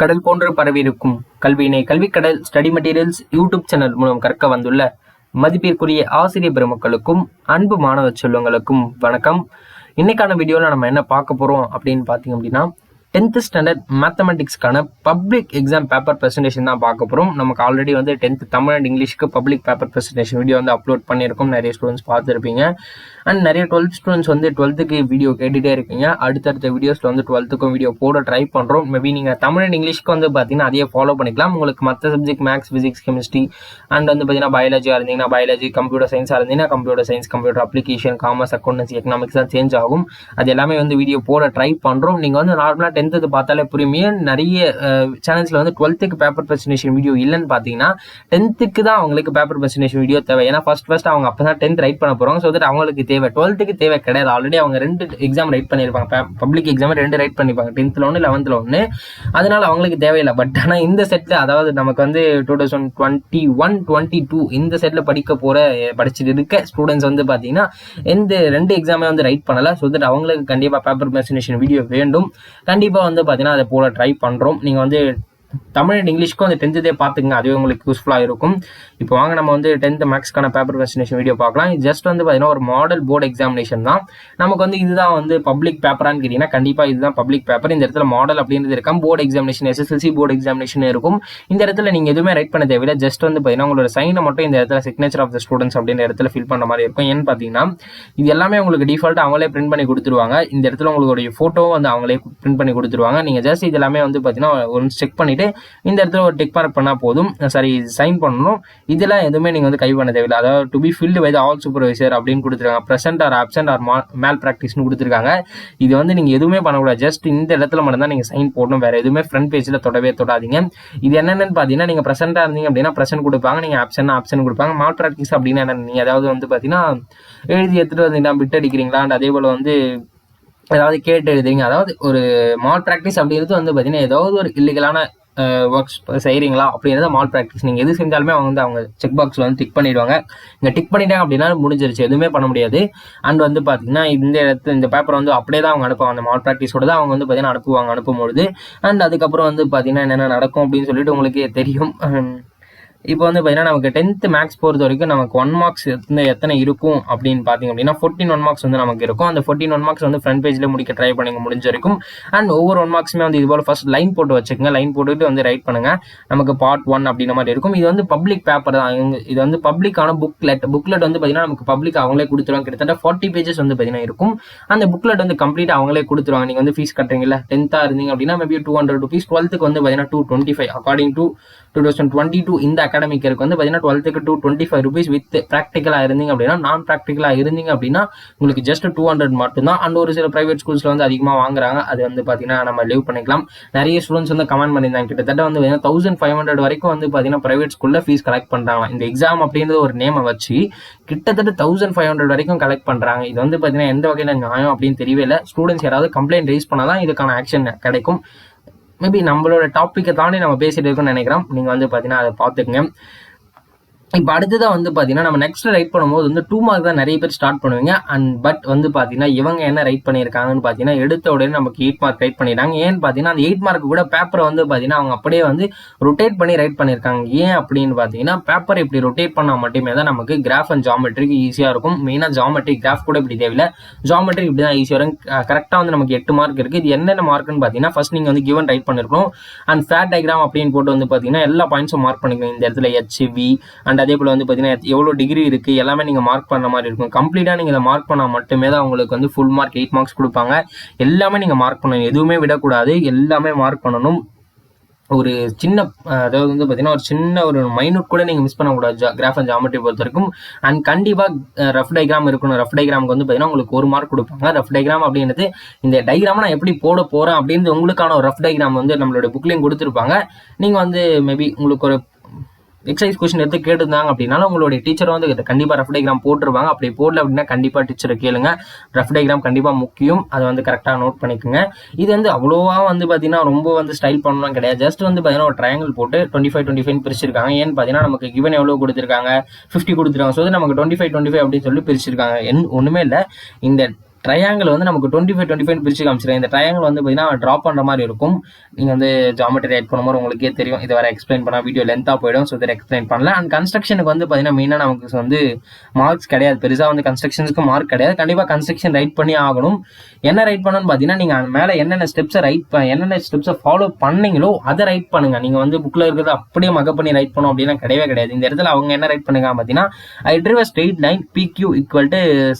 கடல் போன்று பரவியிருக்கும் கல்வியினை கல்விக்கடல் ஸ்டடி மெட்டீரியல்ஸ் யூடியூப் சேனல் மூலம் கற்க வந்துள்ள மதிப்பிற்குரிய ஆசிரியர் பெருமக்களுக்கும் அன்பு மாணவ செல்வங்களுக்கும் வணக்கம். இன்னைக்கான வீடியோவில் நம்ம என்ன பார்க்க போறோம் அப்படின்னு பார்த்தீங்க அப்படின்னா 10th ஸ்டாண்டர்ட் மேத்தமெட்டிக்ஸ்க்கான பப்ளிக் எக்ஸாம் பேப்பர் ப்ரெசன்டேஷன் தான் பார்க்க போகிறோம். நமக்கு ஆல்ரெடி வந்து 10th தமிழ் அண்ட் இங்கிலீஷ்க்கு பப்ளிக் பேப்பர் ப்ரெசன்டேஷன் வீடியோ வந்து அப்லோட் பண்ணியிருக்கோம். நிறைய ஸ்டூடெண்ட்ஸ் பார்த்துருப்பீங்க. அண்ட் நிறைய 12th ஸ்டூடெண்ட்ஸ் வந்து 12th வீடியோ கேட்டுகிட்டே இருக்கீங்க. அடுத்தடுத்த வீடியோஸில் வந்து 12th வீடியோ போட ட்ரை பண்ணுறோம். மேபி நீங்கள் தமிழ் அண்ட் இங்கிலீஷ்க்கு வந்து பார்த்தீங்கன்னா அதையே ஃபாலோ பண்ணிக்கலாம். உங்களுக்கு மற்ற subject maths, physics, chemistry and வந்து பார்த்தீங்கன்னா பயாலஜியாக இருந்தீங்கன்னா பயாலஜி, கம்ப்யூட்டர் சயின்ஸாக இருந்தீங்கன்னா computer science, computer application, commerce, accountancy, economics தான் சேஞ்ச் ஆகும். அது எல்லாமே வந்து வீடியோ போட ட்ரை பண்ணுறோம். நீங்கள் வந்து நார்மலாக 10th பார்த்தாலே புரியுமே. நிறைய சேனல்ஸ்ல வந்து 12th பேப்பர் ப்ரெசன்டேஷன் வீடியோ இல்லைன்னு பார்த்தீங்கன்னா 10th தான் அவங்களுக்கு பேப்பர் ப்ரெசன்டேஷன் வீடியோ தேவை. ஏன்னா ஃபர்ஸ்ட் அவங்க அப்போ தான் 10th ரைட் பண்ண போகிறாங்க. ஸோ தட் அவங்களுக்கு தேவை. 12th தேவை கிடையாது. ஆல்ரெடி அவங்க 2 எக்ஸாம் ரைட் பண்ணியிருப்பாங்க. பப்ளிக் எக்ஸாம் 2 ரைட் பண்ணியிருப்பாங்க, 10th ஒன்று 11th ஒன்று. அதனால அவங்களுக்கு தேவையில்லை. பட் ஆனால் இந்த செட்டில், அதாவது நமக்கு வந்து 2021-22 இந்த செட்டில் படிச்சுட்டு இருக்க ஸ்டூடெண்ட்ஸ் வந்து பார்த்தீங்கன்னா எந்த 2 எக்ஸாமே வந்து ரைட் பண்ணலை. ஸோ தட் அவங்களுக்கு கண்டிப்பாக பேப்பர் ப்ரெசன்டேஷன் வீடியோ வேண்டும். கண்டிப்பாக வந்து பார்த்தீங்கன்னா அதை போல ட்ரை பண்ணுறோம். நீங்கள் வந்து தமிழ் அண்ட் இங்கிலீஷ்க்கும் அந்த 10th பார்த்துங்க, அதுவே உங்களுக்கு யூஸ்ஃபுல்லாக இருக்கும். இப்போ வாங்க நம்ம வந்து 10th மேக்ஸ்க்கான பேப்பர் ப்ரெசன்டேஷன் வீடியோ பார்க்கலாம். இது ஜஸ்ட் வந்து பார்த்தீங்கன்னா ஒரு மாடல் போர்டு எக்ஸாமினேஷன் தான். நமக்கு வந்து இதுதான் வந்து பப்ளிக் பேப்பரான்னு கேட்டிங்கன்னா கண்டிப்பாக இதுதான் பப்ளிக் பேப்பர். இந்த இடத்துல மாடல் அப்படின்றது இருக்கும். Board examination, SSLC board examination இருக்கும். இந்த இடத்துல நீங்கள் எதுவுமே ரைட் பண்ண தேவையில்லை. ஜஸ்ட் வந்து பார்த்தீங்கன்னா உங்களோட சைனை மட்டும் இந்த இடத்துல சிக்னேச்சர் ஆஃப் த ஸ்டூடெண்ட்ஸ் அப்படின்ற இடத்துல ஃபில் பண்ணுற மாதிரி இருக்கும். ஏன்னு பார்த்தீங்கன்னா இது எல்லாமே உங்களுக்கு டிஃபால்ட்டாக அவங்களே பிரிண்ட் பண்ணி கொடுத்துருவாங்க. இந்த இடத்துல உங்களுடைய ஃபோட்டோவும் வந்து அவங்களே பிரிண்ட் பண்ணி கொடுத்துருவாங்க. நீங்கள் ஜஸ்ட் இது எல்லாமே வந்து பார்த்தீங்கன்னா ஒரு செக் பண்ணிவிட்டு இந்த இடத்துல ஒரு டிக் மார்க் பண்ணால் போதும். சரி, சைன் பண்ணணும். இதெல்லாம் எதுவுமே நீங்கள் வந்து கை பண்ண தேவையில்லை. அதாவது to be filled by the hall supervisor அப்படின்னு கொடுத்துருக்காங்க. ப்ரெசென்ட் ஆர் ஆப்சென்ட் ஆர் மேல் ப்ராக்டிஸ்னு கொடுத்துருக்காங்க. இது வந்து நீங்கள் எதுவுமே பண்ணக்கூடாது. ஜஸ்ட் இந்த இடத்துல மட்டும் தான் நீங்கள் சைன் போடணும். வேறு எதுவுமே ஃப்ரண்ட் பேஜில் தொடாதீங்க. இது என்னென்னு பார்த்தீங்கன்னா நீங்கள் ப்ரெசென்ட்டாக இருந்தீங்க அப்படின்னா ப்ரெசென்ட் கொடுப்பாங்க. நீங்கள் ஆப்சென்ட் ஆப்சென்ட் கொடுப்பாங்க. மால் ப்ராக்டிஸ் அப்படின்னா என்ன, நீங்கள் அதாவது வந்து பார்த்தீங்கன்னா எழுதி எடுத்துகிட்டு வந்தீங்கன்னா பிட் அடிக்கிறீங்களா, அதே போல் வந்து ஏதாவது கேட்டு எழுதுறீங்க. அதாவது ஒரு மால் ப்ராக்டிஸ் அப்படிங்கிறது வந்து பார்த்தீங்கன்னா ஏதாவது ஒரு இல்லீகலான ஒர்க்ஸ் செய்கிறீங்களா அப்படிங்கிறத மால் ப்ராக்டிஸ். நீங்கள் எது செஞ்சாலுமே அவங்க செக் பாக்ஸில் வந்து டிக் பண்ணிடுவாங்க. இங்கே டிக் பண்ணிட்டாங்க அப்படின்னா முடிஞ்சிருச்சு, எதுவுமே பண்ண முடியாது. அண்ட் வந்து பார்த்தீங்கன்னா இந்த பேப்பர் வந்து அப்படியே தான் அவங்க அனுப்புவாங்க. அந்த மால் ப்ராக்டிஸோட தான் அவங்க வந்து பார்த்தீங்கன்னா அனுப்பும்பொழுது. அண்ட் அதுக்கப்புறம் வந்து பார்த்தீங்கன்னா என்னென்ன நடக்கும் அப்படின்னு சொல்லிட்டு உங்களுக்கே தெரியும். இப்போ வந்து பார்த்தீங்கன்னா நமக்கு 10th மேக்ஸ் பொறுத்த வரைக்கும் நமக்கு 1 மார்க்ஸ் எத்தனை இருக்கும் அப்படின்னு பார்த்தீங்க அப்படின்னா 14 1 மார்க்ஸ் வந்து நமக்கு இருக்கும். அந்த 14 1 மார்க்ஸ் வந்து ஃப்ரண்ட் பேஜில் முடிக்க ட்ரை பண்ணுங்க முடிஞ்ச வரைக்கும். அண்ட் ஒவ்வொரு 1 மார்க்ஸுமே வந்து இது போல் ஃபர்ஸ்ட் லைன் போட்டு வச்சுக்கோங்க. லைன் போட்டுட்டு வந்து ரைட் பண்ணுங்க. நமக்கு பார்ட் 1 அப்படின்ற மாதிரி இருக்கும். இது வந்து பப்ளிக் பேப்பர் தான். இது வந்து பப்ளிக்கான புக்லெட் வந்து பார்த்தீங்கன்னா நமக்கு பப்ளிக் அவங்களே கொடுத்துருவாங்க. கிட்டத்தட்ட 40 பேஜஸ் வந்து பார்த்தீங்கன்னா இருக்கும். அந்த புக்லெட் வந்து கம்ப்ளீட் அவங்களே கொடுத்துருவாங்க. நீங்கள் வந்து ஃபீஸ் கட்டுறீங்களா, 10th இருந்தீங்க அப்படின்னா மேபி 200 rupees, 12th வந்து பார்த்தீங்கன்னா 225 அக்கார்டிங் டு 2022 இந்த அகாடமிக் இருக்கு வந்து பார்த்தீங்கன்னா 12th 225 rupees வித் ப்ராக்டிக்கலாக இருந்தீங்க அப்படின்னா. நான் ப்ராக்டிக்கலாக இருந்தீங்க அப்படின்னா உங்களுக்கு ஜஸ்ட் 200 மட்டும்தான். அண்ட் ஒரு சில பிரைவேட் ஸ்கூல்ஸில் வந்து அதிகமாக வாங்குறாங்க. அது வந்து பார்த்தீங்கன்னா நம்ம லீவ் பண்ணிக்கலாம். நிறைய ஸ்டூடெண்ட்ஸ் வந்து கமெண்ட் பண்ணியிருந்தாங்க. கிட்டத்தட்ட வந்து 1500 வரைக்கும் வந்து பார்த்தீங்கன்னா பிரைவேட் ஸ்கூலில் ஃபீஸ் கலெக்ட் பண்ணுறாங்க. இந்த எக்ஸாம் அப்படின்றது ஒரு நேமை வச்சு கிட்டத்தட்ட 1500 வரைக்கும் கலெக்ட் பண்ணுறாங்க. இது வந்து பார்த்தீங்கன்னா எந்த வகையில் நியாயம் அப்படின்னு தெரியவே இல்லை. ஸ்டூடெண்ட்ஸ் யாராவது கம்ப்ளைண்ட் ரைஸ் பண்ணாதான் இதுக்கான ஆக்ஷன் கிடைக்கும். மேபி நம்மளோட டாப்பிக்கை தாண்டி நம்ம பேசிட்டு இருக்கோம்னு நினைக்கிறோம். நீங்கள் வந்து பார்த்தீங்கன்னா அதை பார்த்துக்குங்க. இப்போ அடுத்ததான் வந்து பார்த்தீங்கன்னா நம்ம நெக்ஸ்ட் ரைட் பண்ணும்போது வந்து 2 மார்க் தான் நிறைய பேர் ஸ்டார்ட் பண்ணுவீங்க. பட் வந்து பார்த்தீங்கன்னா இவங்க என்ன ரைட் பண்ணியிருக்காங்கன்னு பார்த்தீங்கன்னா எடுத்த உடனே நமக்கு 8 மார்க் ரைட் பண்ணிடுறாங்க. ஏன்னு பார்த்தீங்கன்னா அந்த 8 மார்க் கூட பேப்பரை வந்து பார்த்தீங்கன்னா அவங்க அப்படியே வந்து ரொட்டேட் பண்ணி ரைட் பண்ணியிருக்காங்க. ஏன் அப்படின்னு பார்த்தீங்கன்னா பேப்பர் இப்படி ரொட்டேட் பண்ணால் மட்டுமே தான் நமக்கு கிராஃப் அண்ட் ஜாமெட்ரிக்கு ஈஸியாக இருக்கும். மெயினாக ஜாமெட்ரி, கிராஃப் கூட இப்படி தேவையில்லை. ஜாமெட்ரி இப்படி தான் ஈஸியாக வரும். கரெக்டாக வந்து நமக்கு 8 மார்க் இருக்குது. இது என்னென்ன மார்க்குன்னு பார்த்தீங்கன்னா ஃபர்ஸ்ட் நீங்கள் வந்து கிவன் ரைட் பண்ணிருக்கணும். அண்ட் ஃபேட் டயக்ராம் அப்படின்னு போட்டு வந்து பார்த்தீங்கன்னா எல்லா பாயிண்ட்ஸும் மார்க் பண்ணிக்கணும். இந்த இடத்துல HV அண்ட் அதே போல் வந்து பார்த்தீங்கன்னா எவ்வளோ டிகிரி இருக்குது எல்லாமே நீங்கள் மார்க் பண்ண மாதிரி இருக்கும். கம்ப்ளீட்டாக நீங்கள் இதை மார்க் பண்ணால் மட்டுமே தான் உங்களுக்கு வந்து ஃபுல் மார்க் 8 மார்க்ஸ் கொடுப்பாங்க. எல்லாமே நீங்கள் மார்க் பண்ணணும், எதுவுமே விடக்கூடாது, எல்லாமே மார்க் பண்ணணும். ஒரு சின்ன அதாவது வந்து பார்த்தீங்கன்னா ஒரு சின்ன ஒரு மைனூட் கூட நீங்கள் மிஸ் பண்ணக்கூடாது கிராஃப் அண்ட் ஜாமெட்ரி பொறுத்த வரைக்கும். அண்ட் கண்டிப்பாக ரஃப் டயக்ராம் இருக்கணும். ரஃப் டயக்ராமுக்கு வந்து பார்த்தீங்கன்னா உங்களுக்கு 1 மார்க் கொடுப்பாங்க. ரஃப் டயக்ராம் அப்படின்றது இந்த டயக்ராம் நான் எப்படி போட போகிறேன் அப்படின்னு உங்களுக்கான ஒரு ரஃப் டயக்ராம் வந்து நம்மளோட புக்லேயும் கொடுத்துருப்பாங்க. நீங்கள் வந்து மேபி உங்களுக்கு ஒரு எக்ஸசைஸ் கொஸ்டின் எடுத்து கேட்டிருந்தாங்க அப்படின்னாலும் உங்களுடைய டீச்சர் வந்து கண்டிப்பாக ரஃப் டயக்ராம் போட்டுருவாங்க. அப்படி போடல அப்படின்னா கண்டிப்பாக டீச்சரை கேளுங்க. ரஃப் டயக்ராம் கண்டிப்பாக முக்கியம். அதை வந்து கரெக்டாக நோட் பண்ணிக்கோங்க. இது வந்து அவ்வளோவா வந்து பார்த்தீங்கன்னா ரொம்ப வந்து ஸ்டைல் பண்ணலாம் கிடையாது. ஜஸ்ட் வந்து பார்த்தீங்கன்னா ஒரு ட்ரையாங்கிள் போட்டு 25 பிரிச்சிருக்காங்க. ஏன்னு பார்த்தீங்கன்னா நமக்கு கிவன் எவ்வளோ கொடுத்துருக்காங்க, 50 கொடுத்துருக்காங்க. ஸோ நமக்கு 25 அப்படின்னு சொல்லி பிரிச்சிருக்காங்க. ஒன்றுமே இல்லை. இந்த ட்ரையாங்கிள் வந்து நமக்கு 25 பிரிச்சு காமிச்சிருக்கேன். இந்த ட்ரையாங்கிள் வந்து பார்த்தீங்கன்னா ட்ராப் பண்ணுற மாதிரி இருக்கும். நீங்கள் வந்து ஜாமெட்ரி ரைட் பண்ணும்போது உங்களுக்கே தெரியும். இதை வேறு எக்ஸ்பிளைன் பண்ணால் வீடியோ லென்த்தாக போயிடும். ஸோ இதை எக்ஸ்பிளைன் பண்ணல. அண்ட் கன்ஸ்ட்ரக்ஷனுக்கு வந்து பார்த்தீங்கன்னா மெயினாக நமக்கு வந்து மார்க்ஸ் கிடையாது. பெருசாக வந்து கன்ஸ்ட்ரக்ஷனுக்கு மார்க் கிடையாது. கண்டிப்பாக கன்ஸ்ட்ரக்ஷன் ரைட் பண்ணி ஆகணும். என்ன ரைட் பண்ணணும்னு பார்த்தீங்கன்னா நீங்கள் மேலே என்னென்ன ஸ்டெப்ஸை ஃபாலோ பண்ணீங்களோ அதை ரைட் பண்ணுங்க. நீங்கள் வந்து புக்கில் இருக்கிறத அப்படியே மக பண்ணி ரைட் பண்ணணும் அப்படின்னா கிடையவே கிடையாது. இந்த இடத்துல அவங்க என்ன ரைட் பண்ணுங்க பார்த்தீங்கன்னா I drew straight line PQ =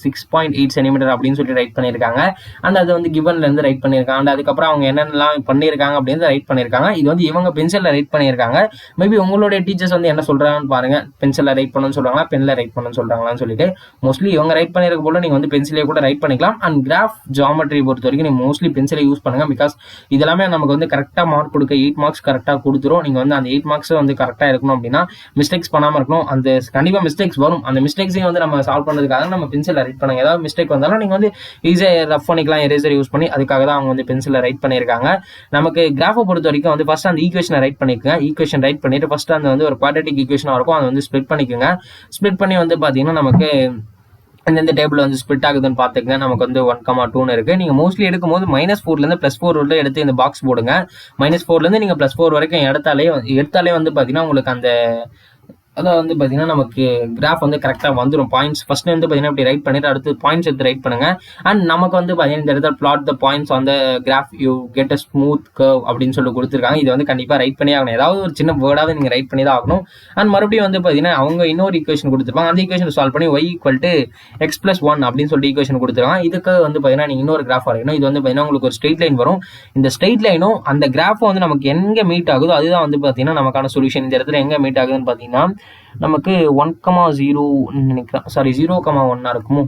6.8 centimetre அப்படின்னு சொல்லி ரைட் பண்ணியிருக்காங்க. அண்ட் அது வந்து கிவன்ல இருந்து ரைட் பண்ணியிருக்காங்க. அண்ட் அதுக்கப்புறம் அவங்க என்னென்னலாம் பண்ணியிருக்காங்க அப்படின்னு ரைட் பண்ணியிருக்காங்க. இது வந்து இவங்க பென்சில்ல ரைட் பண்ணியிருக்காங்க. மேபி உங்களுடைய டீச்சர்ஸ் வந்து என்ன சொல்றாங்கன்னு பாருங்க. பென்சில்ல ரைட் பண்ணணும்னு சொல்றாங்களா, பென்ல ரைட் பண்ணணும்னு சொல்றாங்களான்னு சொல்லிட்டு. மோஸ்ட்லி இவங்க ரைட் பண்ணிருக்க போல நீங்க வந்து பென்சிலே கூட ரைட் பண்ணிக்கலாம். அண்ட் கிராஃப் ஜியோமெட்ரி பொறுத்த வரைக்கும் நீங்க மோஸ்ட்லி பென்சிலை யூஸ் பண்ணுங்க. பிகாஸ் இதெல்லாமே நமக்கு வந்து கரெக்டா மார்க் கொடுக்க 8 மார்க்ஸ் கரெக்டா கொடுத்துரும். நீங்க வந்து அந்த 8 மார்க்ஸ் வந்து கரெக்டா இருக்கணும் அப்படின்னா மிஸ்டேக்ஸ் பண்ணாம இருக்கணும். அந்த கண்டிப்பா மிஸ்டேக்ஸ் வரும். அந்த மிஸ்டேக்ஸையும் வந்து நம்ம சால்வ் பண்ணதுக்காக நம்ம பென்சில் ரைட் பண்ணுங்க. ஏதாவது மிஸ்டேக் வந்தாலும் நீங்க வந்து ஈஸியாக ரஃப் பண்ணிக்கலாம், எரேசர் யூஸ் பண்ணி. அதுக்காக தான் அவங்க வந்து பென்சிலில் ரைட் பண்ணியிருக்காங்க. நமக்கு கிராஃபை பொறுத்த வரைக்கும் வந்து ஃபர்ஸ்ட் அந்த ஈக்குவேஷனை ரைட் பண்ணிக்கோங்க. ஈக்குவேஷன் ரைட் பண்ணிட்டு ஃபர்ஸ்ட் அந்த வந்து ஒரு குவாட்ரேட்டிக் ஈக்குவேஷனாக இருக்கும். அதை வந்து ஸ்ப்ளிட் பண்ணிக்கோங்க. ஸ்ப்ளிட் பண்ணி வந்து பார்த்தீங்கன்னா நமக்கு இந்த டேபிள் வந்து ஸ்பிட் ஆகுதுன்னு பார்த்துக்கங்க. நமக்கு வந்து 1,2 இருக்கு. நீங்கள் மோஸ்ட்லி எடுக்கும்போது -4 +4 எடுத்து இந்த பாக்ஸ் போடுங்க. -4 நீங்கள் +4 வரைக்கும் எடுத்தாலே வந்து பார்த்தீங்கன்னா உங்களுக்கு அந்த அதான் வந்து பார்த்தீங்கன்னா நமக்கு கிராஃப் வந்து கரெக்டாக வந்துடும். பாயிண்ட்ஸ் ஃபர்ஸ்ட் வந்து பார்த்தீங்கன்னா இப்படி ரைட் பண்ணிட்டு அடுத்து பாயிண்ட்ஸ் எடுத்து ரைட் பண்ணுங்க. அண்ட் நமக்கு வந்து பார்த்தீங்கன்னா இந்த இடத்துல பிளாட் த பாயிண்ட்ஸ் அந்த graph you get a smooth curve அப்படின்னு சொல்லி கொடுத்துருக்காங்க. இது வந்து கண்டிப்பாக ரைட் பண்ணி ஆகணும். ஏதாவது ஒரு சின்ன வேர்டாவது நீங்கள் ரைட் பண்ணி தான் ஆகணும். அண்ட் மறுபடியும் வந்து பார்த்தீங்கன்னா அவங்க இன்னொரு ஈக்குவேஷன் கொடுத்துருப்பாங்க. அந்த ஈக்குவேஷன் சால்வ் பண்ணி y = x+1 அப்படின்னு சொல்லிட்டு ஈக்குவேஷன் கொடுத்துருக்காங்க. இதுக்கு வந்து பார்த்தீங்கன்னா நீங்கள் இன்னொரு கிராஃப் வரையணும். இது வந்து பார்த்தீங்கன்னா உங்களுக்கு ஒரு ஸ்ட்ரெயிட் லைன் வரும். இந்த ஸ்ட்ரெயிட் லைனும் அந்த கிராஃபும் வந்து நமக்கு எங்கே மீட் ஆகுதோ அதுதான் வந்து பார்த்தீங்கன்னா நமக்கான சொல்யூஷன். இந்த இடத்துல எங்கே மீட் ஆகுதுன்னு பார்த்தீங்கன்னா நமக்கு 1,0 நினைக்கிறேன், சாரி 0,1 இருக்குமோ.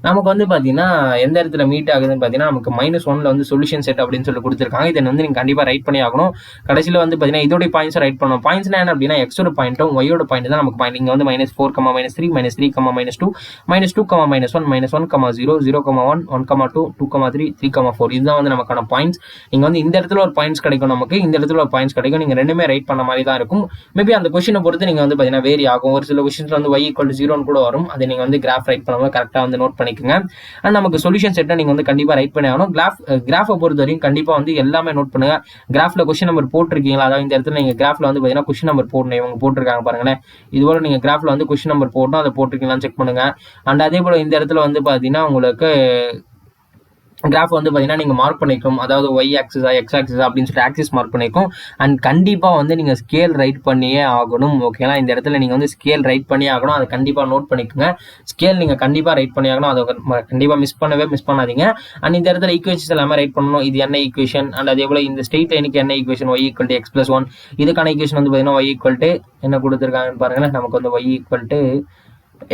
நமக்கு வந்து பார்த்தீங்கன்னா எந்த இடத்துல மீட் ஆகுதுன்னு பார்த்தீங்கன்னா நமக்கு -1 வந்து சொல்யூஷன் செட் அப்படின்னு சொல்லி கொடுத்துருக்காங்க. இதை வந்து நீங்கள் கண்டிப்பாக ரைட் பண்ணி ஆகணும். கடைசியில் வந்து பார்த்தீங்கன்னா இதோட பாயிண்ட்ஸ் ரைட் பண்ணணும். பாயிண்ட்ஸ்னா என்ன அப்படின்னா எக்ஸோட பாயிண்ட்டும் ஒய்யோட பாயிண்ட் தான் நமக்கு பாயிண்ட். இங்கே வந்து -4, -3, -3, -2, -2, -1, -1, 0, 0,1, 1,2, 2,3, 3,4 இதுதான் வந்து நமக்கான பாயிண்ட்ஸ். நீங்கள் வந்து இந்த இடத்துல ஒரு பாயிண்ட்ஸ் கிடைக்கும், நமக்கு இந்த இடத்துல ஒரு பாயிண்ட்ஸ் கிடைக்கும். நீங்கள் ரெண்டுமே ரைட் பண்ண மாதிரி தான் இருக்கும். மேபி அந்த கொஸ்டினை பொறுத்து நீங்கள் வந்து பார்த்தீங்கன்னா வேரி ஆகும். ஒரு சில கொஸ்டின்ஸ் வந்து y = 0 கூட வரும். அதை நீங்கள் வந்து கிராஃப் ரைட் பண்ணும்போது கரெக்டாக வந்து நோட் பண்ணிக்கோங்க. அண்ட் நமக்கு சொல்யூஷன் செட்டை நீங்க வந்து கண்டிப்பா ரைட் பண்ணி ஆகணும். கிராஃபை பொறுத்த வரைக்கும் கண்டிப்பா வந்து எல்லாமே நோட் பண்ணுங்க. கிராஃப்ல கொஸ்டின் நம்பர் போட்டிருக்கீங்களா, அதாவது இந்த இடத்துல நீங்க கிராஃப்ல வந்து பாத்தீங்கன்னா கொஸ்டின் நம்பர் போடணும். இவங்க போட்டிருக்காங்க பாருங்களேன். இதுபோல நீங்க கிராஃப்ல வந்து கொஸ்டின் நம்பர் போடணும், அதை போட்டிருக்கீங்களான்னு செக் பண்ணுங்க. அண்ட் அதே போல இந்த இடத்துல வந்து பாத்தீங்கன்னா உங்களுக்கு கிராஃப் வந்து பார்த்தீங்கன்னா நீங்கள் மார்க் பண்ணிக்கும், அதாவது y ஆக்சிஸா x ஆக்சிஸா அப்படின்னு சொல்லிட்டு ஆக்சிஸ் மார்க் பண்ணிக்கும். அண்ட் கண்டிப்பாக வந்து நீங்கள் ஸ்கேல் ரைட் பண்ணியே ஆகணும். ஓகேங்களா, இந்த இடத்துல நீங்கள் வந்து ஸ்கேல் ரைட் பண்ணி ஆகணும். அதை கண்டிப்பாக நோட் பண்ணிக்கோங்க. ஸ்கேல் நீங்கள் கண்டிப்பாக ரைட் பண்ணி ஆகணும். அதை கண்டிப்பாக மிஸ் பண்ணாதீங்க. அண்ட் இந்த இடத்துல ஈக்குவேஷன்ஸ் எல்லாமே ரைட் பண்ணணும். இது என்ன ஈக்குவேஷன், அண்ட் அதே போல் இந்த ஸ்ட்ரெயிட் லைனுக்கு என்ன ஈக்குவேஷன், y = x+1. இதுக்கான ஈக்குவேஷன் வந்து பார்த்தீங்கன்னா y = என்ன கொடுத்துருக்காங்கன்னு பாருங்களேன். நமக்கு வந்து y =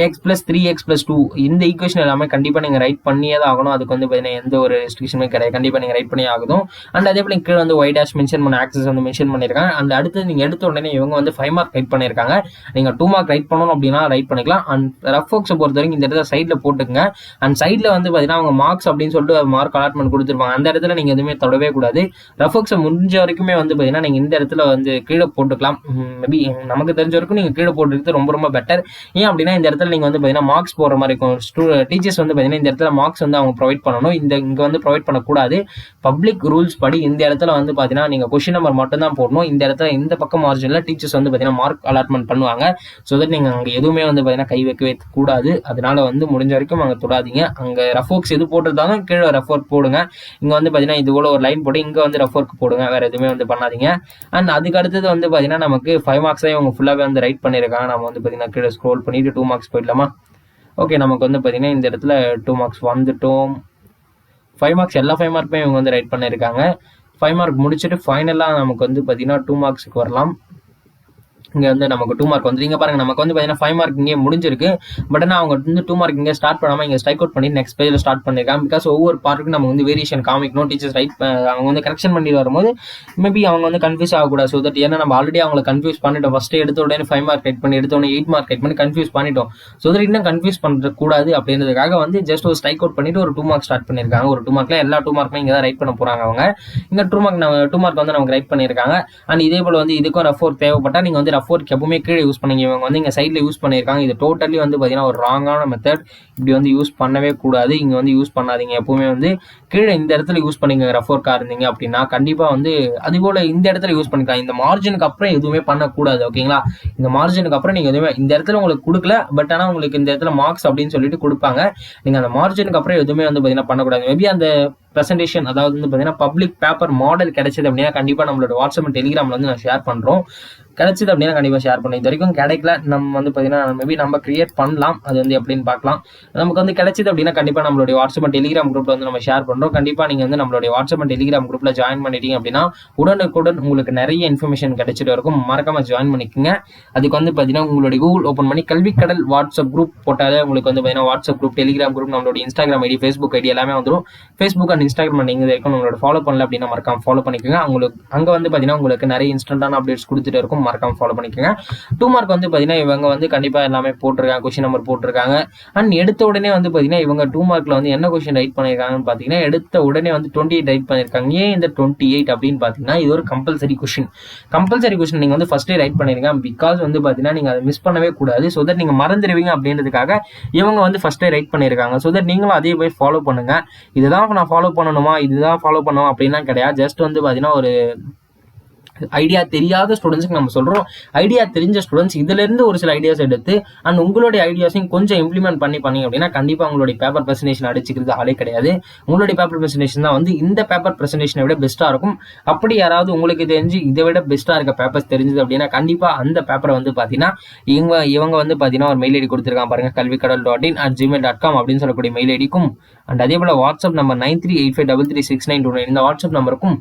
x+3x+2 இந்த ஈக்குவேஷன் எல்லாமே கண்டிப்பா நீங்க ரைட் பண்ணியே தான் ஆகணும். அதுக்கு வந்து பாத்தீங்கன்னா எந்த ஒரு ரெஸ்ட்ரிக்ஷனுமே கிடையாது. கண்டிப்பா நீங்க ரைட் பண்ணி ஆகணும். அண்ட் அதே போல கீழே வந்து y' மென்ஷன் பண்ண ஆக்சஸ் வந்து மென்ஷன் பண்ணிருக்காங்க. அந்த அடுத்து நீங்க எடுத்த உடனே இவங்க வந்து 5 மார்க் ரைட் பண்ணிருக்காங்க. நீங்க 2 மார்க் ரைட் பண்ணணும் அப்படின்னா ரைட் பண்ணிக்கலாம். அண்ட் ரஃப் ஒர்க்ஸை பொறுத்த வரைக்கும் இந்த இடத்துல சைட்ல போட்டுக்கங்க. அண்ட் சைட்ல வந்து பாத்தீங்கன்னா அவங்க மார்க்ஸ் அப்படின்னு சொல்லிட்டு மார்க் அலாட்மெண்ட் கொடுத்துருப்பாங்க. அந்த இடத்துல நீங்க எதுவுமே தொடவே கூடாது. ரஃப் ஒர்க்ஸை முடிஞ்ச வரைக்குமே வந்து பாத்தீங்கன்னா நீங்க இந்த இடத்துல வந்து கீழே போட்டுக்கலாம். மேபி நமக்கு தெரிஞ்ச வரைக்கும் நீங்க கீழே போட்டுக்கிறது ரொம்ப ரொம்ப பெட்டர். ஏன் அப்படின்னா இந்த இடத்துல நீங்க வந்து பாத்தீங்கன்னா மார்க்ஸ் போடுற மாதிரி இருக்கும். டீச்சர்ஸ் வந்து பாத்தீங்கன்னா இந்த இடத்துல மார்க்ஸ் வந்து அவங்க ப்ரொவைட் பண்ணணும். இங்க வந்து ப்ரொவைட் பண்ணக்கூடாது. பப்ளிக் ரூல்ஸ் படி இந்த இடத்துல வந்து பாத்தீங்கன்னா நீங்க கொஸ்டின் நம்பர் மட்டும் தான் போடணும். இந்த இடத்துல இந்த பக்கம் மார்ஜின்ல டீச்சர்ஸ் வந்து பாத்தீங்கன்னா மார்க் அலாட்மெண்ட் பண்ணுவாங்க. ஸோ தட் நீங்க அங்க எதுவுமே வந்து பாத்தீங்கன்னா கை வைக்கவே கூடாது. அதனால வந்து முடிஞ்ச வரைக்கும் அங்க தொடாதீங்க. அங்க ரஃப் ஒர்க்ஸ் எது போட்டிருந்தாலும் கீழே ரஃப் ஒர்க் போடுங்க. இங்க வந்து பாத்தீங்கன்னா இது போல ஒரு லைன் போட்டு இங்க வந்து ரஃப் ஒர்க் போடுங்க. வேற எதுவுமே வந்து பண்ணாதீங்க. அண்ட் அதுக்கு அடுத்தது வந்து பாத்தீங்கன்னா நமக்கு 5 மார்க்ஸ் தான் இவங்க ஃபுல்லாவே வந்து ரைட் பண்ணிருக்காங்க. நம்ம வந்து பாத்தீங்கன்னா கீழே ஸ்க்ரோல் பண்ணிட்டு 2 மார்க்ஸ் போயிடலாமா? ஓகே, நமக்கு வந்து பார்த்தீங்கன்னா இந்த இடத்துல 2 மார்க்ஸ் வந்துட்டோம். 5 மார்க்ஸ் எல்லா 5 மார்க்குமே இவங்க வந்து ரைட் பண்ணியிருக்காங்க. 5 மார்க் முடிச்சுட்டு ஃபைனலாக நமக்கு வந்து பார்த்தீங்கன்னா 2 மார்க்ஸுக்கு வரலாம். இங்கே வந்து நமக்கு 2 மார்க் வந்து இங்கே பாருங்க, நமக்கு வந்து பார்த்தீங்கன்னா 5 மார்க் இங்கே முடிஞ்சிருக்கு. பட் ஆனால் அவங்க வந்து 2 மார்க் இங்கே ஸ்டார்ட் பண்ணாமல் இங்கே ஸ்ட்ரைக் அவுட் பண்ணி நெக்ஸ்ட் பேஜில் ஸ்டார்ட் பண்ணியிருக்காங்க. பிகாஸ் ஒவ்வொரு பார்ட்டுக்கும் நம்ம வந்து வேரியேஷன் காமிக்கணும். டீச்சர்ஸ் ரைட் அவங்க வந்து கரெக்ஷன் பண்ணி வரும்போது மேபி அவங்க வந்து கன்ஃபியூஸ் ஆகக்கூடாது. ஸோ தட் ஏன்னா நம்ம ஆல்ரெடி அவங்களை கன்ஃபியூஸ் பண்ணிட்டோம். ஃபஸ்ட்டு எடுத்த உடனே 5 மார்க் ரைட் பண்ணி எடுத்த உடனே 8 மார்க் ரைட் பண்ணி கன்ஃபியூஸ் பண்ணிட்டோம். ஸோ தட் இன்னும் கன்ஃபியூஸ் பண்ணக்கூடாது அப்படின்றதுக்காக வந்து ஜஸ்ட் ஒரு ஸ்ட்ரைக் அவுட் பண்ணிட்டு ஒரு 2 மார்க் ஸ்டார்ட் பண்ணியிருக்காங்க. ஒரு 2 மார்க்ல எல்லா 2 மார்க்குமே இங்கே தான் ரைட் பண்ண போகிறாங்க. அவங்க இங்கே 2 மார்க் வந்து நமக்கு ரைட் பண்ணியிருக்காங்க. அண்ட் இதே போல் வந்து இதுக்கும் ரஃப் ஒர்க் தேவைப்பட்டால் நீங்கள் வந்து ரஃப் ரஃப் ஒர்க் எப்பவுமே கீழே யூஸ் பண்ணுங்க. இவங்க வந்து இங்கே சைடில் யூஸ் பண்ணியிருக்காங்க. இது டோட்டலி வந்து பார்த்தீங்கன்னா ஒரு ராங்கான மெத்தட். இப்படி வந்து யூஸ் பண்ணவே கூடாது. இங்கே வந்து யூஸ் பண்ணாதீங்க. எப்பவுமே வந்து கீழே இந்த இடத்துல யூஸ் பண்ணிங்க ரஃப் ஒர்க்காக இருந்தீங்க அப்படின்னா கண்டிப்பாக வந்து அதுபோல் இந்த இடத்துல யூஸ் பண்ணிக்கலாம். இந்த மார்ஜினுக்கு அப்புறம் எதுவுமே பண்ணக்கூடாது. ஓகேங்களா, இந்த மார்ஜினுக்கு அப்புறம் நீங்கள் எதுவுமே இந்த இடத்துல உங்களுக்கு கொடுக்கல, பட் ஆனால் உங்களுக்கு இந்த இடத்துல மார்க்ஸ் அப்படின்னு சொல்லிட்டு கொடுப்பாங்க. நீங்கள் அந்த மார்ஜினுக்கு அப்புறம் எதுவுமே வந்து பார்த்தீங்கன்னா பண்ணக்கூடாது. மேபி அந்த ப்ரெசன்டேஷன் அதாவது வந்து பார்த்தீங்கன்னா பப்ளிக் பேப்பர் மாடல் கிடைச்சது அப்படின்னா கண்டிப்பாக நம்மளோட வாட்ஸ்அப் அண்ட் டெலிகிராமில் வந்து நான் ஷேர் பண்ணுறோம். கிடைச்சது அப்படின்னா கண்டிப்பாக ஷேர் பண்ணணும். இது வரைக்கும் கிடைக்கல, நம்ம வந்து பார்த்தீங்கன்னா மேபி நம்ம கிரியேட் பண்ணலாம். அது வந்து எப்படின்னு பார்க்கலாம். நமக்கு வந்து கிடைச்சது அப்படின்னா கண்டிப்பாக நம்மளுடைய வாட்ஸ்அப் அண்ட் டெலிகிராம் குரூப்பில் வந்து நம்ம ஷேர் பண்ணுறோம். கண்டிப்பாக நீங்கள் வந்து நம்மளுடைய வாட்ஸ்அப் அண்ட் டெலிகிராம் குரூப்பில் ஜாயின் பண்ணிட்டீங்க அப்படின்னா உடனுக்குடன் உங்களுக்கு நிறைய இன்ஃபர்மேஷன் கிடைச்சிட்டு இருக்கும். மறக்காம ஜாயின் பண்ணிக்கோங்க. அதுக்கு வந்து பார்த்தீங்கன்னா உங்களுடைய கூகுள் ஓப்பன் பண்ணி கல்வி கடல் வாட்ஸ்அப் குரூப் போட்டாலே உங்களுக்கு வந்து பார்த்தீங்கன்னா வாட்ஸ்அப் குரூப், டெலிகிராம் குரூப், நம்மளோட இன்ஸ்டாகிராம் ஐடி, ஃபேஸ்புக் ஐடி எல்லாமே வந்துடும். ஃபேஸ்புக் அண்ட் இன்ஸ்டாகிராம் நீங்கள் வரைக்கும் உங்களோட ஃபாலோ பண்ணல அப்படின்னா மறக்காம ஃபாலோ பண்ணிக்கோங்க. உங்களுக்கு அங்கே வந்து பார்த்தீங்கன்னா உங்களுக்கு நிறைய இன்ஸ்டன்டான அப்டேட்ஸ் கொடுத்துட்டு இருக்கும். மறக்காம ஃபாலோ பண்ணிக்கோங்க. 2 மார்க் வந்து பார்த்தீங்கன்னா இவங்க வந்து கண்டிப்பாக எல்லாமே போட்டிருக்காங்க, கொஸ்டின் நம்பர் போட்டிருக்காங்க. அண்ட் எடுத்த உடனே வந்து பார்த்தீங்கன்னா இவங்க 2 மார்க்ல வந்து என்ன கொஸ்டின் ரைட் பண்ணியிருக்காங்கன்னு பார்த்தீங்கன்னா எடுத்த உடனே வந்து 28 ரைட் பண்ணியிருக்காங்க. ஏன் இந்த 28 அப்படின்னு பார்த்தீங்கன்னா இது ஒரு கம்பல்சரி கொஸ்டின். கம்பல்சரி கொஸ்டின் நீங்கள் வந்து ஃபர்ஸ்டே ரைட் பண்ணிருங்க. பிகாஸ் வந்து பார்த்தீங்கன்னா நீங்கள் அதை மிஸ் பண்ணவே கூடாது. ஸோ தட் நீங்கள் மறந்துடுவீங்க அப்படின்றதுக்காக இவங்க வந்து ஃபர்ஸ்டே ரைட் பண்ணியிருக்காங்க. ஸோ தட் நீங்களும் அதே போய் ஃபாலோ பண்ணுங்க. இதுதான் நான் ஃபாலோ பண்ணணுமா, இதுதான் ஃபாலோ பண்ணுவோம் அப்படின்லாம் கிடையாது. ஜஸ்ட் வந்து பார்த்தீங்கன்னா ஒரு ஐடியா தெரியாத ஸ்டூடெண்ட்ஸ்க்கு நம்ம சொல்றோம். ஐடியா தெரிஞ்ச ஸ்டூடெண்ட்ஸ் இதுல இருந்து ஒரு சில ஐடியாஸ் எடுத்து அண்ட் உங்களுடைய ஐடியாஸையும் கொஞ்சம் இம்ப்ளிமெண்ட் பண்ணீங்க அப்படின்னா கண்டிப்பா உங்களுடைய பேப்பர் பிரசன்டேஷன் அடிச்சுக்கிறது ஆளே கிடையாது. உங்களுடைய பேப்பர் பிரசன்டேஷன் தான் வந்து இந்த பேப்பர் பிரசன்டேஷனை விட பெஸ்டா இருக்கும். அப்படி யாராவது உங்களுக்கு தெரிஞ்சு இதை விட பெஸ்டா இருக்க பேப்பர்ஸ் தெரிஞ்சது அப்படின்னா கண்டிப்பா அந்த பேப்பரை வந்து பாத்தீங்கன்னா இவங்க வந்து பாத்தீங்கன்னா ஒரு மெயில் ஐடி கொடுத்துருக்காங்க பாருங்க, kalvikadal.in@gmail.com அப்படின்னு சொல்லக்கூடிய மெயில் ஐடிக்கும் அண்ட் அதே போல வாட்ஸ்அப் நம்பர் 9385336929 இந்த வாட்ஸ்அப் நம்பருக்கும்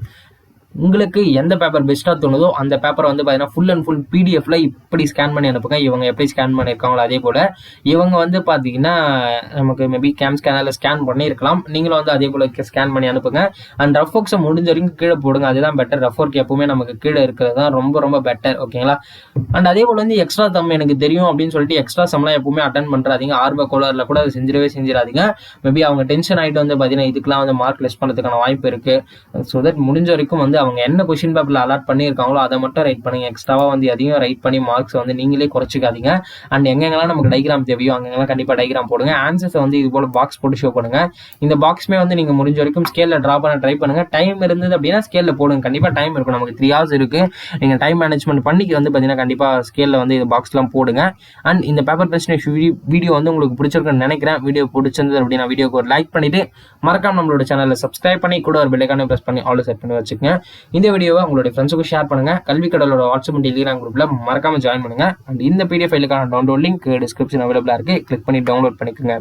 உங்களுக்கு எந்த பேப்பர் பெஸ்ட்டாக தோணுதோ அந்த பேப்பரை வந்து பார்த்தீங்கன்னா ஃபுல் அண்ட் ஃபுல் பிடிஎஃப்ல இப்படி ஸ்கேன் பண்ணி அனுப்புங்க. இவங்க எப்படி ஸ்கேன் பண்ணியிருக்காங்களோ அதே போல் இவங்க வந்து பார்த்தீங்கன்னா நமக்கு மேபி கேம் ஸ்கேனரில் ஸ்கேன் பண்ணியிருக்கலாம். நீங்களும் வந்து அதே போல் ஸ்கேன் பண்ணி அனுப்புங்க. அண்ட் ரஃப் ஒர்க்ஸை முடிஞ்ச வரைக்கும் கீழே போடுங்க. அதுதான் பெட்டர். ரஃப் ஒர்க் எப்பவுமே நமக்கு கீழே இருக்கிறது தான் ரொம்ப ரொம்ப பெட்டர். ஓகேங்களா. அண்ட் அதே போல் வந்து எக்ஸ்ட்ரா சம் எனக்கு தெரியும் அப்படின்னு சொல்லிட்டு எக்ஸ்ட்ரா சம்லாம் எப்பவுமே அட்டன் பண்ணுறாதீங்க. ஆர்வ கோளாறுல கூட அதை செஞ்சிடாதீங்க. மேபி அவங்க டென்ஷன் ஆகிட்டு வந்து பார்த்தீங்கன்னா இதுக்கெல்லாம் வந்து மார்க் லெஸ் பண்ணுறதுக்கான வாய்ப்பு இருக்கு. ஸோ தட் முடிஞ்ச வரைக்கும் வந்து அவங்க என்ன கொஸ்டின் பேப்பர்ல அலாட் பண்ணியிருக்காங்களோ அதை மட்டும் ரைட் பண்ணுங்க. எக்ஸ்ட்ராவா வந்து அதையும் ரைட் பண்ணி மார்க்ஸ் வந்து நீங்களே குறைச்சிக்காதீங்க. அண்ட் எங்கெங்கெல்லாம் நமக்கு டைகிராம் தேவையோ அங்கெல்லாம் கண்டிப்பா டைகிராம் போடுங்க. ஆன்சர்ஸ் வந்து இது போல பாக்ஸ் போட்டு ஷோ பண்ணுங்க. இந்த பாக்ஸ்மே வந்து நீங்க முடிஞ்ச வரைக்கும் ஸ்கேல்ல டிரா பண்ண ட்ரை பண்ணுங்க. டைம் இருந்தது அப்படின்னா ஸ்கேல்ல போடுங்க. கண்டிப்பா டைம் இருக்கும். நமக்கு 3 hours இருக்கு. நீங்க டைம் மேனேஜ்மெண்ட் பண்ணி வந்து பாத்தீங்கன்னா கண்டிப்பா ஸ்கேல்ல வந்து இந்த பாக்ஸ் எல்லாம் போடுங்க. அண்ட் இந்த பேப்பர் பிரச்சனை வீடியோ வந்து உங்களுக்கு பிடிச்சிருக்குன்னு நினைக்கிறேன். வீடியோ பிடிச்சிருந்தது அப்படின்னா வீடியோக்கு ஒரு லைக் பண்ணிட்டு மறக்காம நம்மளோட சேனலை சப்ஸ்கிரைப் பண்ணி கூட ஒரு பெல் ஐகானை பிரஸ் பண்ணி ஆல் செட் பண்ணி வச்சுக்கோங்க. இந்த வீடியோவை உங்களுடைய ஃப்ரெண்ட்ஸுக்கு ஷேர் பண்ணுங்க. கல்வி கடலோட வாட்ஸ்அப் அண்ட் டெலிகிராம் குரூப்ல மறக்காம ஜாயின் பண்ணுங்க. அண்ட் இந்த பிடிஎஃப் ஃபைலுக்கான டவுன்லோட் லிங்க் டிஸ்கிரிப்ஷன் அவைலபிளா இருக்கு. கிளிக் பண்ணி டவுன்லோட் பண்ணிக்கோங்க.